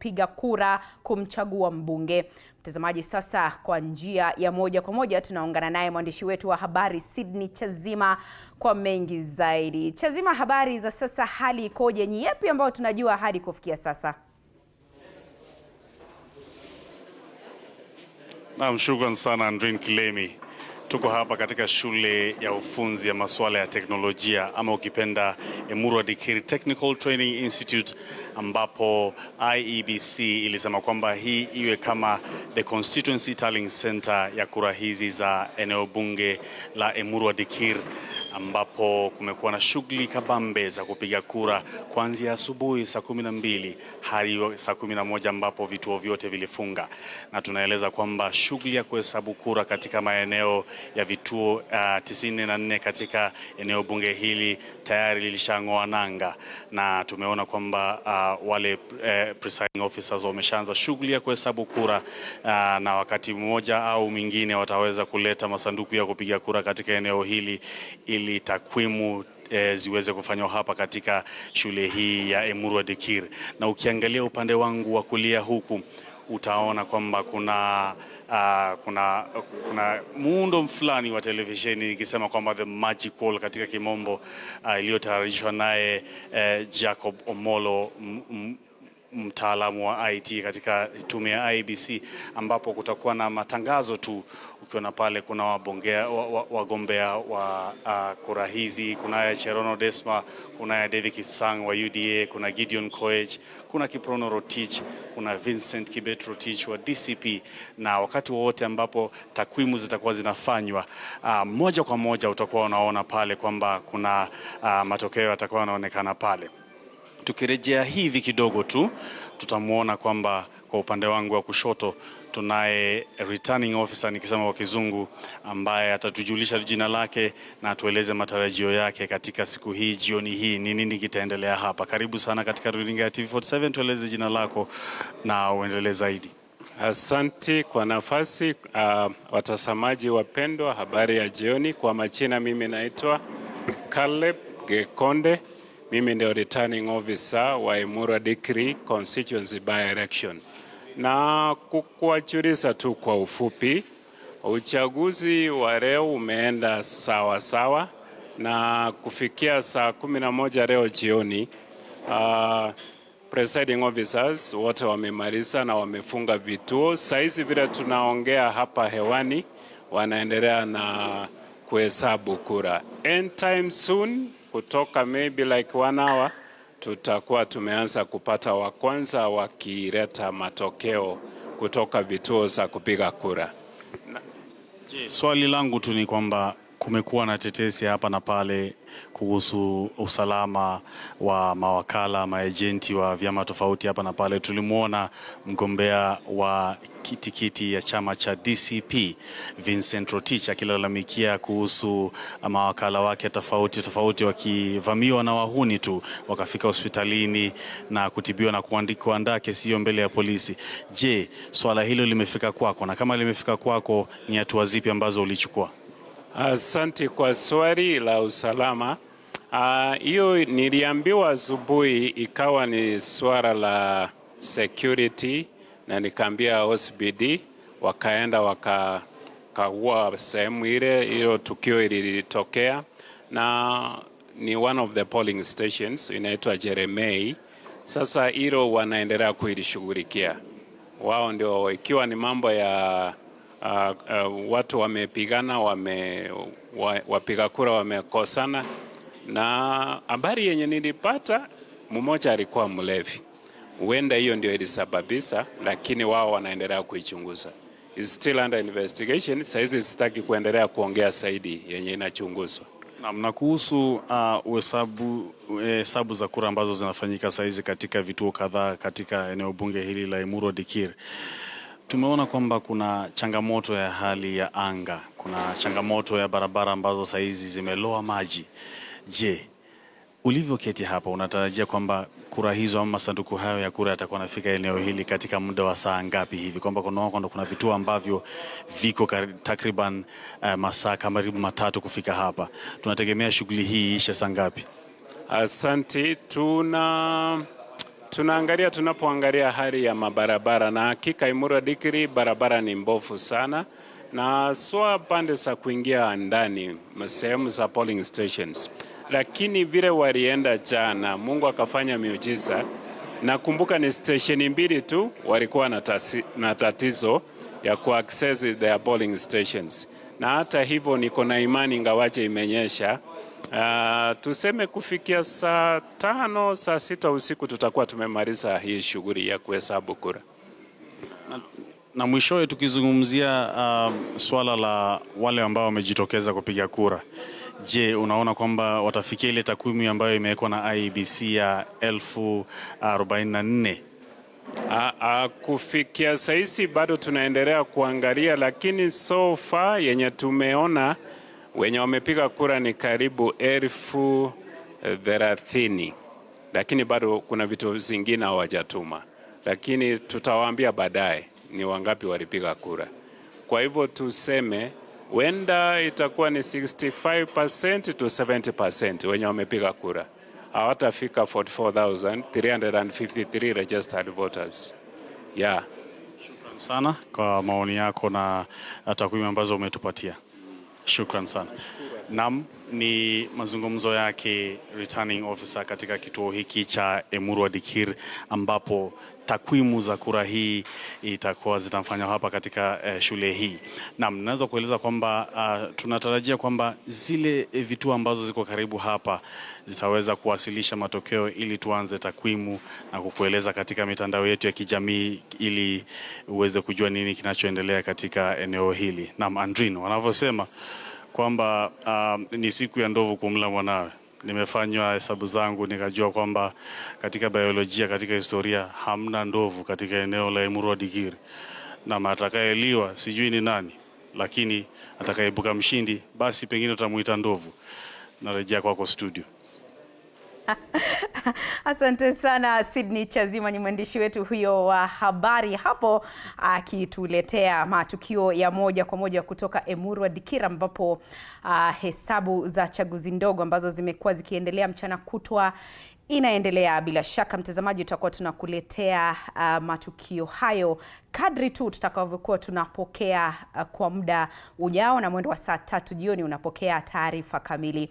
piga kura kumchagua mbunge. Mtazamaji, sasa kwa njia ya moja kwa moja tunaungana naye mwandishi wetu wa habari Sydney Chazima kwa mengi zaidi. Chazima, habari za sasa, hali ikoje? Ni yapi ambayo tunajua hadi kufikia sasa? Naam, shukran sana Andrin Kilemi. Tuko hapa katika shule ya ufunzi ya masuala ya teknolojia ama ukipenda Emurua Dikirr Technical Training Institute, ambapo IEBC ilisema kwamba hii iwe kama the constituency tallying center ya kura hizi za eneo bunge la Emurua Dikirr, ambapo kumekuwa na shughuli kabambe za kupiga kura kuanzia asubuhi saa 12 hadi saa 11 ambapo vituo vyote vilifunga, na tunaeleza kwamba shughuli ya kuhesabu kura katika maeneo ya vituo 94 katika eneo bunge hili tayari lilishang'oa nanga, na tumeona kwamba wale presiding officers wameshaanza shughuli ya kuhesabu kura, na wakati mmoja au mwingine wataweza kuleta masanduku ya kupiga kura katika eneo hili ili takwimu ziweze kufanywa hapa katika shule hii ya Emurua Dikirr. Na ukiangalia upande wangu wa kulia huku utaona kwamba kuna muundo fulani wa televisheni, nikisema kwamba the magic wall katika kimombo, iliyotayarishwa naye Jacob Omolo, mtaalamu wa IT katika tume ya IEBC, ambapo kutakuwa na matangazo tu. Ukiona pale kuna wagombea wa kura hizi, kuna Cherono Desma, kuna David Kipsang wa UDA, kuna Gideon Koech, kuna Kiprono Rotich, kuna Vincent Kibet Rotich wa DCP, na wakati wote ambapo takwimu zitakuwa zinafanywa, moja kwa moja utakuwa unaona pale kwamba kuna matokeo yatakuwa yanaonekana pale. Tukirejea hivi kidogo tu tutamuona kwamba kwa upande wangu wa kushoto tunaye returning officer, nikisema kwa kizungu, ambaye atatujulisha jina lake na atueleze matarajio yake katika siku hii, jioni hii, ni nini kitaendelea hapa. Karibu sana katika runinga ya TV47, tueleze jina lako na uendelee zaidi. Asante kwa nafasi. Watazamaji wapendwa, habari ya jioni. Kwa majina mimi naitwa Caleb Gekonde. Mimi ndio returning officer wa Emurua Dikirr constituency by election. Na kukuajulisha tu kwa ufupi, uchaguzi wa leo umeenda sawa sawa, na kufikia saa 11 leo jioni, presiding officers wote wamemaliza na wamefunga vituo. Saizi vile tunaongea hapa hewani, wanaendelea na kuhesabu kura. End time soon, kutoka maybe like 1 hour, tutakuwa tumeanza kupata wa kwanza wakileta matokeo kutoka vituo za kupiga kura. Swali langu tu ni kwamba kumekuwa na tetesi hapa na pale kuhusu usalama wa mawakala, maejenti wa vyama tofauti hapa na pale. Tulimuona mgombea wa tikiti ya chama cha DCP Vincent Rotich akilalamikia kuhusu mawakala wake tofauti wakivamiwa na wahuni tu, wakafika hospitalini na kutibiwa na kuandaa kesi hiyo mbele ya polisi. Je, swala hilo limefika kwako? Na kama limefika kwako, ni hatua zipi ambazo ulichukua? Asante kwa swali la usalama. Hiyo niliambiwa asubuhi, ikawa ni swala la security, na nikaambia OCPD, wakaenda wakakagua sehemu ile tukio ilitokea, na ni one of the polling stations inaitwa Jeremei. Sasa hilo wanaendelea kuilishughulikia wao, ndio ikiwa ni mambo ya watu wamepigana, wapiga kura wamekosana, na habari yenye nilipata, mmoja alikuwa mlevi. Huenda hiyo ndio ilisababisha, lakini wao wanaendelea kuichunguza. It's still under investigation. Saizi sitaki kuendelea kuongea zaidi yenye inachunguzwa. Na kuhusu hesabu za kura ambazo zinafanyika saizi katika vituo kadhaa katika eneo bunge hili la Emurua Dikirr, tumeona kwamba kuna changamoto ya hali ya anga, kuna changamoto ya barabara ambazo saizi zimeloa maji. Je, ulivyoketi hapa, unatarajia kwamba kura hizo ama masanduku hayo ya kura yatakuwa nafika eneo hili katika muda wa saa ngapi hivi? Kwamba kuna vituo ambavyo viko takriban masaa karibu 3 kufika hapa. Tunategemea shughuli hii ishe saa ngapi? Asante. tunapoangalia hali ya mabarabara, na hakika Emurua Dikirr barabara ni mbovu sana, na swa pande za kuingia ndani sehemu za polling stations. Lakini vile walienda jana, Mungu akafanya miujiza. Nakumbuka ni station mbili tu walikuwa na tatizo ya kuaccess their polling stations, na hata hivyo niko na imani ingawaje imenyesha, tuseme kufikia saa 5 saa 6 usiku tutakuwa tumemaliza hii shughuli ya kuhesabu kura. Na mwishowe tukizungumzia swala la wale ambao wamejitokeza kupiga kura, je, unaona kwamba watafikia ile takwimu ambayo imewekwa na IEBC ya 1044? Kufikia saisi bado tunaendelea kuangalia, lakini so far yenye tumeona wenye wamepiga kura ni karibu 1030, lakini bado kuna vitu zingine hawajatuma, lakini tutawaambia baadaye ni wangapi walipiga kura. Kwa hivyo tuseme wenda itakuwa ni 65% to 70% wenye wamepiga kura. Hawatafika 44,353 registered voters. Yeah. Shukran sana kwa maoni yako na takwimu ambazo umetupatia. Shukran sana. Naam, ni mazungumzo yake returning officer katika kituo hiki cha Emurua Dikirr, ambapo takwimu za kura hii itakuwa zinafanywa hapa katika shule hii. Naam, naweza kueleza kwamba tunatarajia kwamba zile vituo ambazo ziko karibu hapa zitaweza kuwasilisha matokeo ili tuanze takwimu na kukueleza katika mitandao yetu ya kijamii ili uweze kujua nini kinachoendelea katika eneo hili. Naam, Andrin, wanavyosema kwamba ni siku ya ndovu kumla mwanawe. Nimefanywa hesabu zangu nikajua kwamba katika biolojia, katika historia hamna ndovu katika eneo la Emurua Dikirr, na atakayeliwa sijui ni nani, lakini atakayeibuka mshindi basi pengine utamuita ndovu. Narejea kwako studio. Asante sana Sydney Chazima, ni mwandishi wetu huyo wa habari hapo akituletea matukio ya moja kwa moja kutoka Emurua Dikirr, ambapo hesabu za chaguzi ndogo ambazo zimekuwa zikiendelea mchana kutwa inaendelea. Bila shaka mtazamaji, tutakuwa tunakuletea matukio hayo kadri tu tutakavyokuwa tunapokea kwa muda ujao, na mwendo wa saa 3 jioni unapokea taarifa kamili.